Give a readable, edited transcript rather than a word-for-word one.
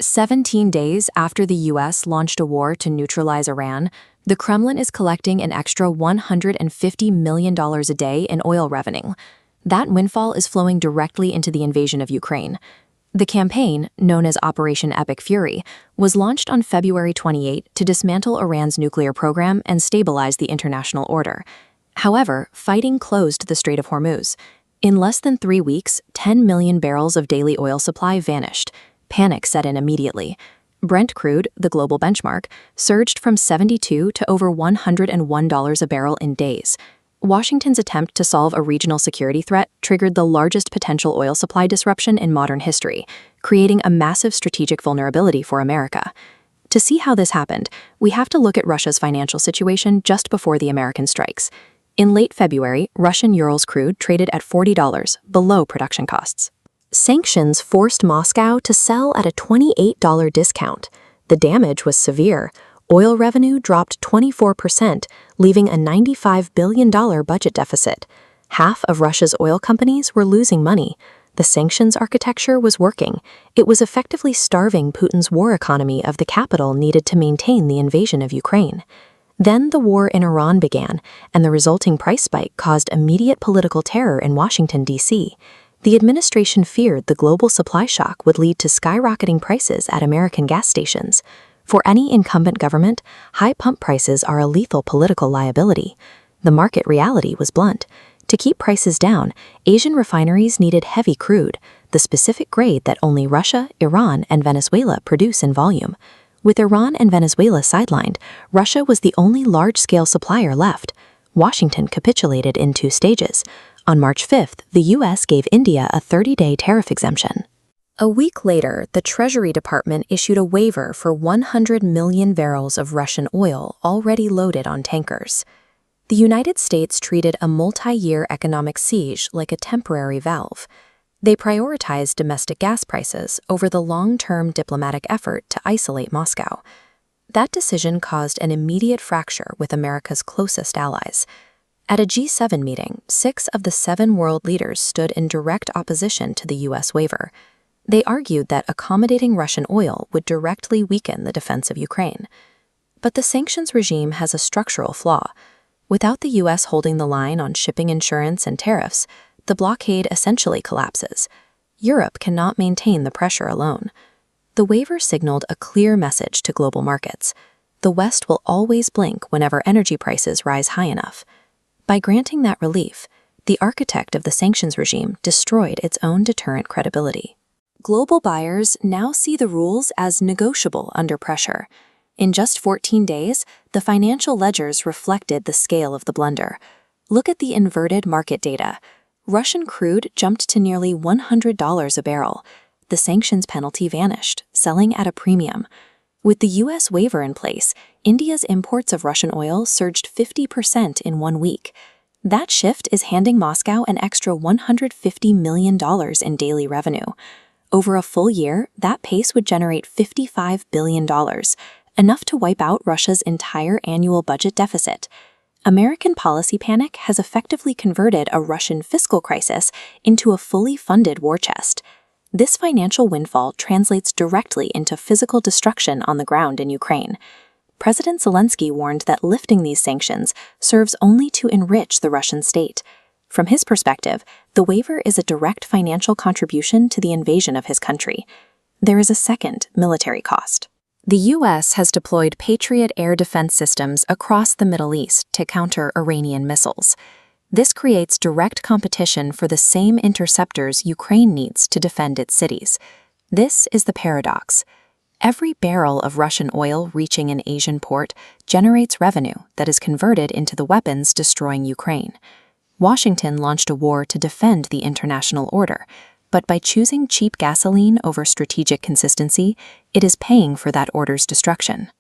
17 days after the US launched a war to neutralize Iran, the Kremlin is collecting an extra $150 million a day in oil revenue. That windfall is flowing directly into the invasion of Ukraine. The campaign, known as Operation Epic Fury, was launched on February 28 to dismantle Iran's nuclear program and stabilize the international order. However, fighting closed the Strait of Hormuz. In less than 3 weeks, 10 million barrels of daily oil supply vanished. Panic set in immediately. Brent crude, the global benchmark, surged from $72 to over $101 a barrel in days. Washington's attempt to solve a regional security threat triggered the largest potential oil supply disruption in modern history, creating a massive strategic vulnerability for America. To see how this happened, we have to look at Russia's financial situation just before the American strikes. In late February, Russian Urals crude traded at $40, below production costs. Sanctions forced Moscow to sell at a $28 discount. The damage was severe. Oil revenue dropped 24%, leaving a $95 billion budget deficit. Half of Russia's oil companies were losing money. The sanctions architecture was working. It was effectively starving Putin's war economy of the capital needed to maintain the invasion of Ukraine. Then the war in Iran began, and the resulting price spike caused immediate political terror in Washington, D.C. The administration feared the global supply shock would lead to skyrocketing prices at American gas stations. For any incumbent government, high pump prices are a lethal political liability. The market reality was blunt. To keep prices down, Asian refineries needed heavy crude, the specific grade that only Russia, Iran, and Venezuela produce in volume. With Iran and Venezuela sidelined, Russia was the only large-scale supplier left. Washington capitulated in 2 stages. On March 5th, the U.S. gave India a 30-day tariff exemption. A week later, the Treasury Department issued a waiver for 100 million barrels of Russian oil already loaded on tankers. The United States treated a multi-year economic siege like a temporary valve. They prioritized domestic gas prices over the long-term diplomatic effort to isolate Moscow. That decision caused an immediate fracture with America's closest allies. At a G7 meeting, 6 of the 7 world leaders stood in direct opposition to the U.S. waiver. They argued that accommodating Russian oil would directly weaken the defense of Ukraine. But the sanctions regime has a structural flaw. Without the U.S. holding the line on shipping insurance and tariffs, the blockade essentially collapses. Europe cannot maintain the pressure alone. The waiver signaled a clear message to global markets. The West will always blink whenever energy prices rise high enough. By granting that relief, the architect of the sanctions regime destroyed its own deterrent credibility. Global buyers now see the rules as negotiable under pressure. In just 14 days, the financial ledgers reflected the scale of the blunder. Look at the inverted market data. Russian crude jumped to nearly $100 a barrel. The sanctions penalty vanished, selling at a premium. With the U.S. waiver in place, India's imports of Russian oil surged 50% in 1 week. That shift is handing Moscow an extra $150 million in daily revenue. Over a full year, that pace would generate $55 billion, enough to wipe out Russia's entire annual budget deficit. American policy panic has effectively converted a Russian fiscal crisis into a fully funded war chest. This financial windfall translates directly into physical destruction on the ground in Ukraine. President Zelensky warned that lifting these sanctions serves only to enrich the Russian state. From his perspective, the waiver is a direct financial contribution to the invasion of his country. There is a second military cost. The U.S. has deployed Patriot air defense systems across the Middle East to counter Iranian missiles. This creates direct competition for the same interceptors Ukraine needs to defend its cities. This is the paradox. Every barrel of Russian oil reaching an Asian port generates revenue that is converted into the weapons destroying Ukraine. Washington launched a war to defend the international order, but by choosing cheap gasoline over strategic consistency, it is paying for that order's destruction.